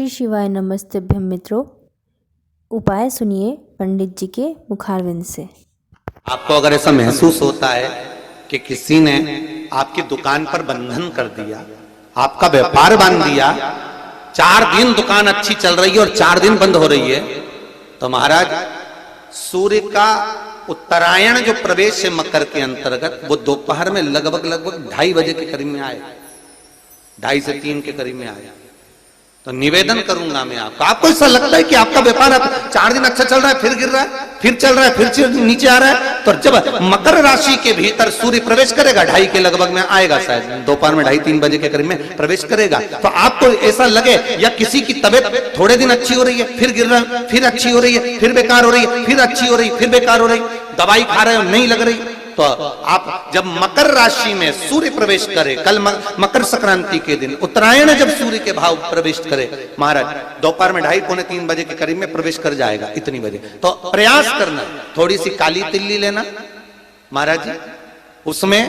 श्री शिवाय नमस्तेभ्यम मित्रों। उपाय सुनिए पंडित जी के मुखारविंद से। आपको अगर ऐसा महसूस होता है कि किसी ने आपकी दुकान पर बंधन कर दिया, आपका व्यापार बांध दिया, 4 दिन दुकान अच्छी चल रही है और 4 दिन बंद हो रही है, तो महाराज सूर्य का उत्तरायण जो प्रवेश है मकर के अंतर्गत, वो दोपहर में लगभग 2:30 बजे के करीब में आए, 2:30 से 3 के करीब में आया। तो निवेदन करूंगा मैं आपको ऐसा लगता है कि आपका व्यापार 4 दिन अच्छा चल रहा है, फिर गिर रहा है, फिर चल रहा है, फिर नीचे आ रहा है, तो जब मकर राशि के भीतर सूर्य प्रवेश करेगा 2:30 के लगभग में आएगा, शायद दोपहर में 2:30-3 बजे के करीब में प्रवेश करेगा, तो आपको ऐसा लगे या किसी की तबियत थोड़े दिन अच्छी हो रही है, फिर गिर रहा है, फिर अच्छी हो रही है, फिर बेकार हो रही है, फिर अच्छी हो रही है, फिर बेकार हो रही, दवाई खा रहे हो नहीं लग रही, तो आप जब मकर राशि में सूर्य प्रवेश करे, कल मकर संक्रांति के दिन उत्तरायण जब सूर्य के भाव प्रवेश करे महाराज, दोपहर में 2:30-3 बजे के करीब में प्रवेश कर जाएगा इतनी बजे, तो प्रयास करना थोड़ी सी काली तिल्ली लेना महाराज जी, उसमें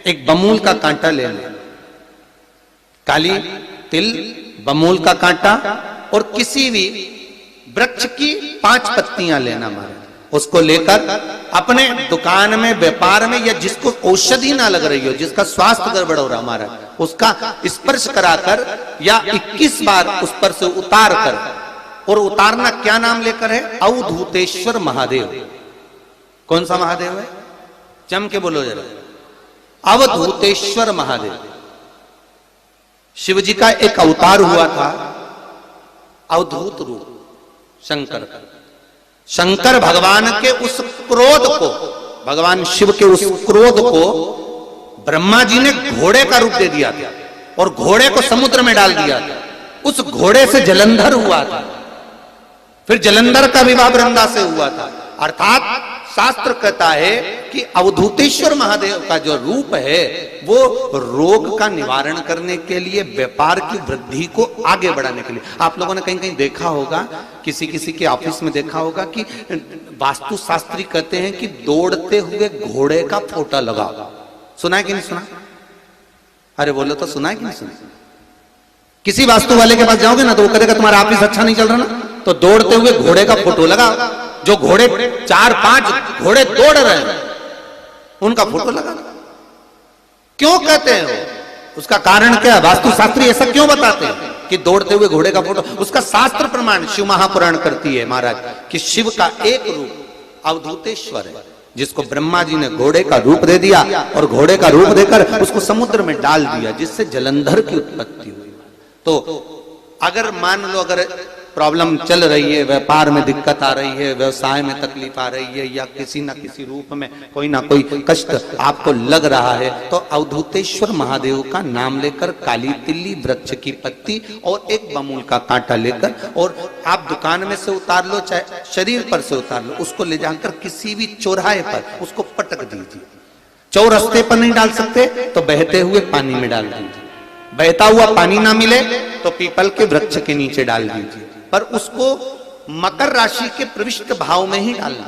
एक बमूल का कांटा लेना, काली तिल, बमूल का कांटा और किसी भी वृक्ष की 5 पत्तियां लेना महाराज, उसको लेकर अपने दुकान में व्यापार में या जिसको औषधि ना लग रही हो, जिसका स्वास्थ्य गड़बड़ हो रहा महाराज, उसका स्पर्श कराकर या 21 बार उस पर से उतार कर, और उतारना क्या नाम लेकर है? अवधूतेश्वर महादेव। कौन सा महादेव है? जम के बोलो जरा, अवधूतेश्वर महादेव। शिव जी का एक अवतार हुआ था, अवधूत रूप शंकर का। शंकर भगवान के उस क्रोध को, भगवान शिव के उस क्रोध को ब्रह्मा जी ने घोड़े का रूप दे दिया था और घोड़े को समुद्र में डाल दिया था। उस घोड़े से जलंधर हुआ था, फिर जलंधर का विवाह वृंदा से हुआ था। अर्थात शास्त्र कहता है कि अवधूतेश्वर महादेव का जो रूप है वो रोग का निवारण करने के लिए, व्यापार की वृद्धि को आगे बढ़ाने के लिए। आप लोगों ने कहीं कहीं देखा होगा, किसी किसी के ऑफिस में देखा होगा कि वास्तु शास्त्री कहते हैं कि दौड़ते हुए घोड़े का फोटो लगाओ। सुना है कि नहीं सुना? अरे बोलो तो, सुना है कि नहीं सुना? किसी वास्तु वाले के पास जाओगे ना तो वो कहेगा तुम्हारा ऑफिस अच्छा नहीं चल रहा ना, तो दौड़ते हुए घोड़े का फोटो लगाओ। जो घोड़े 4-5 घोड़े दौड़ रहे हैं उनका फोटो लगा। क्यों कहते हैं वो? उसका कारण क्या है? वास्तु शास्त्री ऐसा क्यों बताते हैं कि दौड़ते हुए घोड़े का फोटो? उसका शास्त्र प्रमाण शिव महापुराण करती है महाराज कि शिव का एक रूप अवधूतेश्वर है, जिसको ब्रह्मा जी ने घोड़े का रूप दे दिया और घोड़े का रूप देकर उसको समुद्र में डाल दिया, जिससे जलंधर की उत्पत्ति हुई। तो अगर मान लो अगर प्रॉब्लम चल रही है, व्यापार में दिक्कत आ रही है, व्यवसाय में तकलीफ आ रही है, या किसी ना किसी रूप में कोई ना कोई कष्ट आपको लग रहा है, तो अवधूतेश्वर महादेव का नाम लेकर काली तिल्ली, वृक्ष की पत्ती और एक बमूल का कांटा लेकर, और आप दुकान में से उतार लो, चाहे शरीर पर से उतार लो, उसको ले जाकर किसी भी चौराहे पर उसको पटक दीजिए। चौरस्ते पर नहीं डाल सकते तो बहते हुए पानी में डाल दीजिए, बहता हुआ पानी ना मिले तो पीपल के वृक्ष के नीचे डाल दीजिए, पर उसको मकर राशि के प्रविष्ट भाव में ही डालना।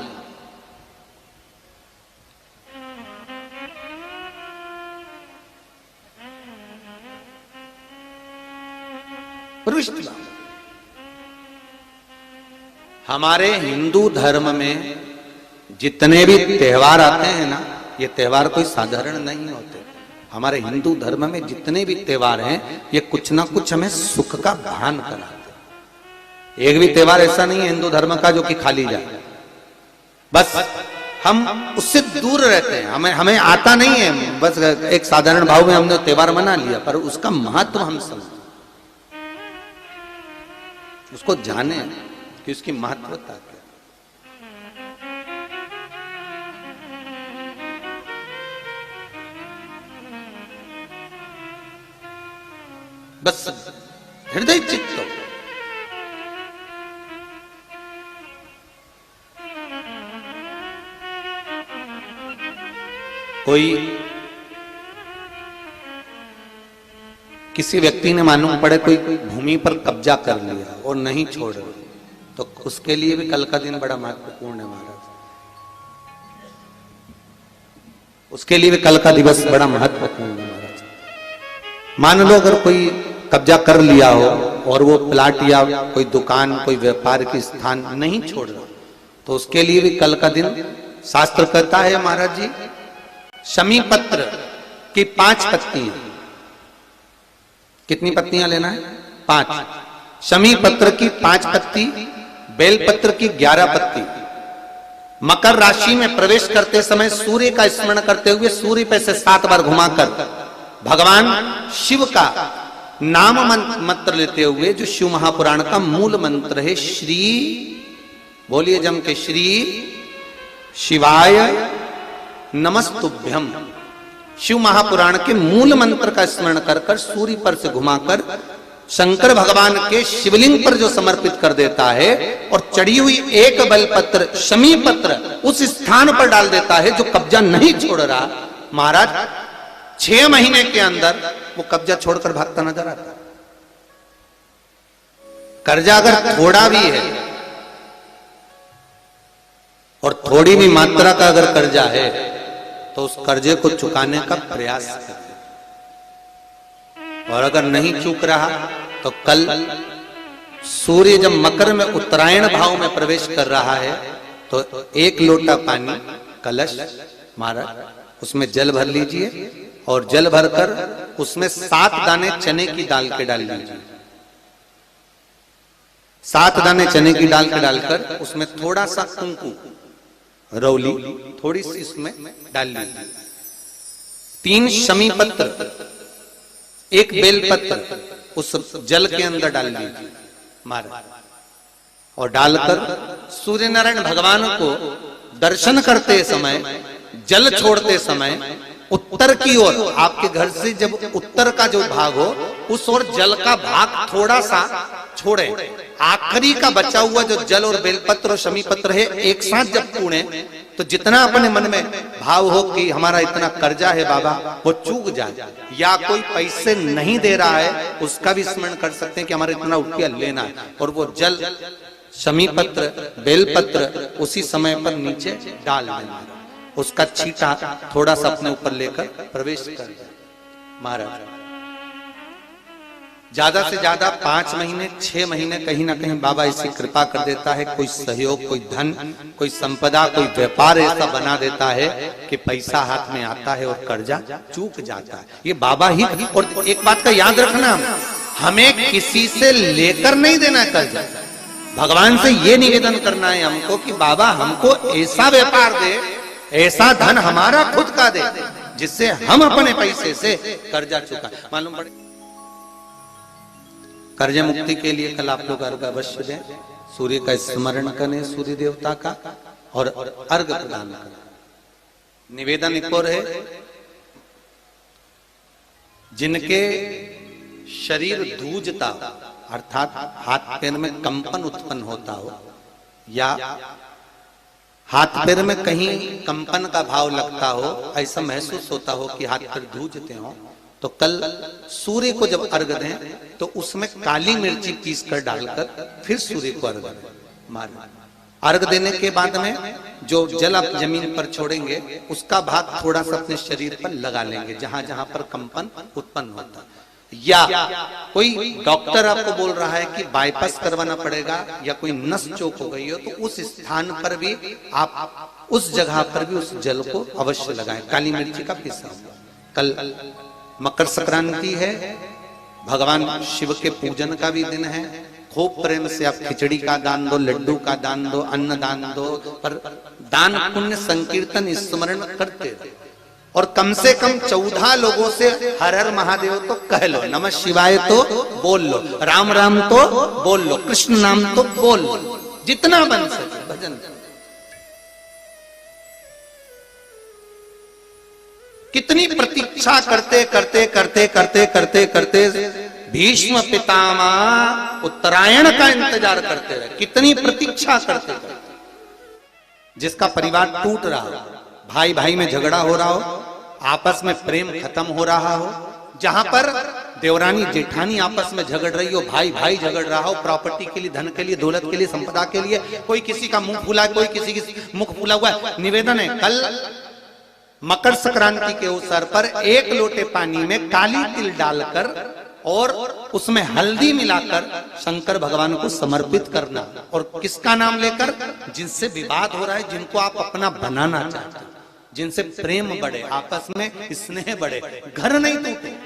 प्रविष्ट भाव। हमारे हिंदू धर्म में जितने भी त्योहार आते हैं ना, ये त्योहार कोई साधारण नहीं होते। हमारे हिंदू धर्म में जितने भी त्योहार हैं ये कुछ ना कुछ हमें सुख का भान कराते। एक भी त्योहार ऐसा नहीं है हिंदू धर्म का जो कि खाली जाए, बस हम उससे दूर रहते हैं, हमें आता नहीं है, बस एक साधारण भाव में हमने त्योहार मना लिया, पर उसका महत्व हम समझें, उसको जाने कि उसकी महत्वता क्या। बस हृदय चित्त कोई किसी व्यक्ति ने मालूम पड़े कोई भूमि पर कब्जा कर लिया और नहीं छोड़ रहे, तो उसके लिए भी कल का दिन बड़ा महत्वपूर्ण है महाराज। उसके लिए भी कल का दिवस बड़ा महत्वपूर्ण है महाराज। मान लो अगर कोई कब्जा कर लिया हो और वो प्लाट या कोई दुकान कोई व्यापार की स्थान नहीं छोड़ रहा, तो उसके लिए भी कल का दिन शास्त्र कहता है महाराज जी, शमी पत्र की 5 पत्तियां, कितनी पत्तियां लेना है? 5। शमी पत्र की 5 पत्ती, बेल पत्र की 11 पत्ती। मकर राशि में प्रवेश करते समय सूर्य का स्मरण करते हुए सूर्य पे से 7 बार घुमाकर भगवान शिव का नाम मंत्र लेते हुए, जो शिव महापुराण का मूल मंत्र है, श्री, बोलिए जम के, श्री शिवाय नमस्तुभ्यम, शिव महापुराण के मूल मंत्र का स्मरण कर कर सूर्य पर से घुमाकर शंकर भगवान के शिवलिंग पर जो समर्पित कर देता है और चढ़ी हुई एक बेलपत्र शमी पत्र उस स्थान पर डाल देता है जो कब्जा नहीं छोड़ रहा, महाराज 6 महीने के अंदर वो कब्जा छोड़कर भागता नजर आता। कर्जा अगर थोड़ा भी है और थोड़ी भी मात्रा का अगर कर्जा है तो उस कर्जे को चुकाने का प्रयास करें, और अगर नहीं चूक रहा तो कल सूर्य जब मकर में उत्तरायण भाव में प्रवेश कर रहा है तो 1 लोटा पानी कलश महाराज उसमें जल भर लीजिए और जल भरकर उसमें 7 दाने चने की दाल के डाल लीजिए। 7 दाने चने की दाल के डालकर उसमें थोड़ा सा कुंकू रौली थोड़ी सी इसमें डाल लीजिए। 3 शमी पत्र, 1 बेल पत्र उस जल के अंदर डाल लीजिए महाराज, और डालकर सूर्य नारायण भगवान को दर्शन करते समय, जल छोड़ते समय उत्तर की ओर, आपके घर से जब उत्तर का जो भाग हो उस ओर जल का भाग थोड़ा सा छोड़े। आखिरी का बचा हुआ जो जल और बेलपत्र और शमी पत्र है एक साथ जब पूणे तो जितना अपने मन में भाव हो कि हमारा इतना कर्जा है बाबा वो चूक जाए, या कोई पैसे नहीं दे रहा है उसका भी स्मरण कर सकते हैं कि हमारा इतना रुपया लेना है, और वो जल शमी पत्र बेलपत्र उसी समय पर नीचे डाल देना, उसका छींटा थोड़ा सा अपने ऊपर लेकर प्रवेश कर महाराज। ज्यादा से ज्यादा 5 महीने 6 महीने कहीं ना कहीं बाबा इसी कृपा कर देता है, कोई सहयोग, कोई धन, कोई संपदा, कोई व्यापार ऐसा बना देता है कि पैसा हाथ में आता है और कर्जा चूक जाता है। ये बाबा ही, और एक बात का याद रखना, हमें किसी से लेकर नहीं देना कर्जा, भगवान से ये निवेदन करना है हमको कि बाबा हमको ऐसा व्यापार दे, ऐसा धन हमारा खुद का दे जिससे हम अपने पैसे से कर्जा चुका। मालूम पड़े कर्ज मुक्ति के लिए कल आप लोग अर्घ अवश्य दें, सूर्य का स्मरण करें, सूर्य देवता का, और अर्घ प्रदान करें। निवेदन एक और है, जिनके शरीर धूजता अर्थात हाथ पैर में कंपन उत्पन्न होता हो, या हाथ पैर में कहीं कंपन का भाव लगता हो, ऐसा महसूस होता हो कि हाथ पैर धूजते हो, तो कल सूर्य को जब अर्घ दें तो उसमें काली मिर्ची पीस कर डालकर फिर सूर्य को अर्घ मारें। अर्घ देने के बाद में जो जल आप जमीन पर छोड़ेंगे उसका भाग थोड़ा सा अपने शरीर पर लगा लेंगे जहां जहां पर कंपन उत्पन्न होता। या कोई डॉक्टर आपको बोल रहा है कि बाईपास करवाना पड़ेगा या कोई नस चोक हो गई हो, तो उस स्थान पर भी आप उस जगह पर भी उस जल को अवश्य लगाएं, काली मिर्ची का पीसा। कल मकर संक्रांति है, भगवान शिव के पूजन का भी दिन है। खूब प्रेम से आप खिचड़ी का दान दो, लड्डू का दान दो, अन्न दान दो, पर दान पुण्य संकीर्तन स्मरण करते रहो, और कम से कम 14 लोगों से हर हर महादेव तो कह लो, नमः शिवाय तो बोल लो, राम राम तो बोल लो, कृष्ण नाम तो बोल लो, जितना बन सके भजन। कितनी प्रतीक्षा करते करते करते करते करते करते भीष्म पितामह उत्तरायण का इंतजार करते रहे, कितनी प्रतीक्षा करते करते। जिसका परिवार टूट रहा हो, भाई भाई में झगड़ा हो रहा हो, आपस में प्रेम खत्म हो रहा हो, जहां पर देवरानी जेठानी आपस में झगड़ रही हो, भाई भाई झगड़ रहा हो, प्रॉपर्टी के लिए, धन के लिए, दौलत के लिए, संपदा के लिए, कोई किसी का मुंह फूला, कोई किसी की मुख फूला हुआ है। निवेदन है, कल मकर संक्रांति के अवसर पर 1 लोटे पानी में काली तिल डालकर और उसमें हल्दी मिलाकर शंकर भगवान को समर्पित करना। और किसका नाम लेकर? जिनसे विवाद हो रहा है, जिनको आप अपना बनाना चाहते हैं, जिनसे प्रेम बढ़े, आपस में स्नेह बढ़े, घर नहीं टूटे।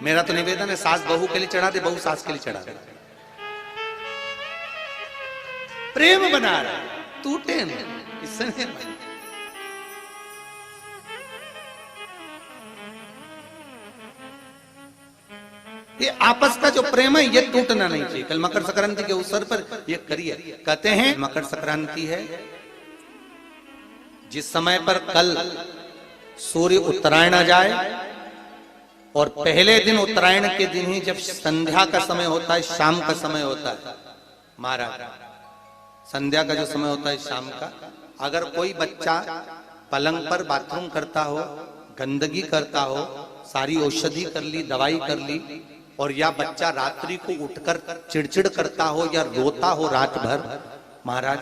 मेरा तो निवेदन है, सास बहू के लिए चढ़ा दे, बहू सास के लिए चढ़ा दे, प्रेम बना रहा है, टूटे नहीं, स्नेह बढ़े। ये आपस का जो प्रेम है ये टूटना नहीं चाहिए। कल मकर संक्रांति के अवसर पर ये करिए। कहते हैं मकर संक्रांति है जिस समय पर कल सूर्य उत्तरायण आ जाए और पहले दिन उत्तरायण के दिन ही जब संध्या का समय होता है, शाम का समय होता है, महाराज संध्या का जो समय होता है शाम का, अगर कोई बच्चा पलंग पर बाथरूम करता हो, गंदगी करता हो, सारी औषधि कर ली, दवाई कर ली, और या बच्चा रात्रि को उठकर चिड़चिड़ करता हो या रोता हो रात भर, महाराज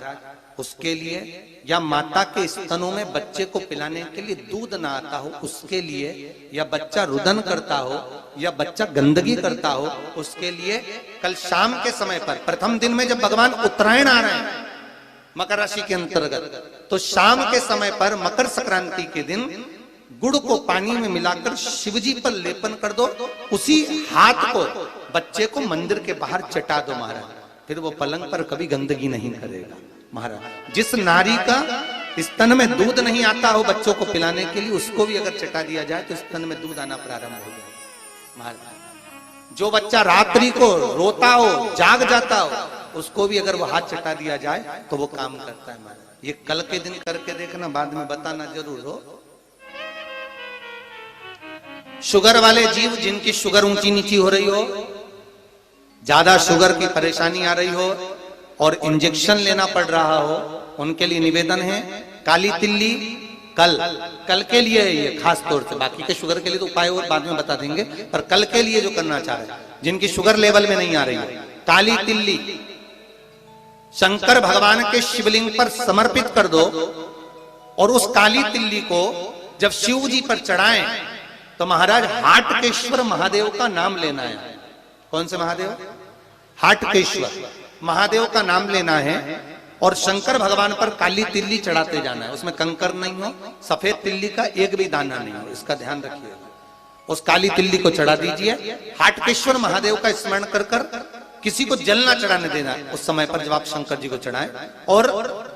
उसके लिए, या माता के स्तनों में बच्चे को पिलाने के लिए दूध ना आता हो उसके लिए, या बच्चा रुदन करता हो या बच्चा गंदगी करता हो उसके लिए, कल शाम के समय पर प्रथम दिन में जब भगवान उत्तरायण आ रहे हैं मकर राशि के अंतर्गत, तो शाम के समय पर मकर संक्रांति के दिन गुड़ को पानी में मिलाकर शिवजी पर लेपन कर दो, उसी हाथ को बच्चे को मंदिर के बाहर चटा दो महाराज, फिर वो पलंग पर कभी गंदगी नहीं करेगा महाराज। जिस नारी का स्तन में दूध नहीं आता हो बच्चों को पिलाने के लिए, उसको भी अगर चटा दिया जाए तो स्तन में दूध आना प्रारंभ हो जाए महाराज। जो बच्चा रात्रि को रोता हो, जाग जाता हो, उसको भी अगर वो हाथ चटा दिया जाए तो वो काम करता है महाराज। ये कल के दिन करके देखना, बाद में बताना जरूर हो। शुगर वाले जीव जिनकी शुगर ऊंची नीची हो रही हो, ज्यादा शुगर की परेशानी आ रही हो और इंजेक्शन लेना पड़ रहा हो, उनके लिए निवेदन है काली तिल्ली कल के लिए है ये खास तौर से, बाकी के शुगर के लिए तो उपाय और बाद में बता देंगे, पर कल के लिए जो करना चाह रहे हैं, जिनकी शुगर लेवल में नहीं आ रही है, काली तिल्ली शंकर भगवान के शिवलिंग पर समर्पित कर दो, और उस काली तिल्ली को जब शिव जी पर चढ़ाएं तो महाराज हाटकेश्वर महादेव का नाम लेना है। कौन से महादेव? हाटकेश्वर महादेव का नाम लेना है, और शंकर भगवान पर काली तिल्ली चढ़ाते जाना है। उसमें कंकर नहीं हो, सफेद तिल्ली का एक भी दाना नहीं हो, इसका ध्यान रखिएगा। उस काली तिल्ली को चढ़ा दीजिए, हाटकेश्वर महादेव का स्मरण कर कर, किसी को जल ना चढ़ाने देना उस समय पर जब आप शंकर जी को चढ़ाएं, और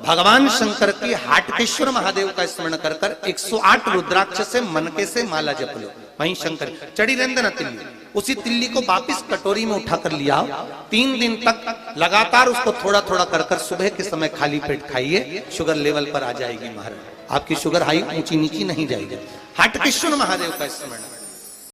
भगवान शंकर की हाटकेश्वर महादेव का स्मरण कर कर 108 रुद्राक्ष से मनके से माला जप लो। वहीं शंकर चढ़ी रहने देना तिल्ली, उसी तिल्ली को वापिस कटोरी में उठाकर लिया, 3 दिन तक लगातार उसको थोड़ा थोड़ा कर कर सुबह के समय खाली पेट खाइए, शुगर लेवल पर आ जाएगी महाराज, आपकी शुगर हाई ऊंची नीची नहीं जाएगी। हाटकेश्वर महादेव का स्मरण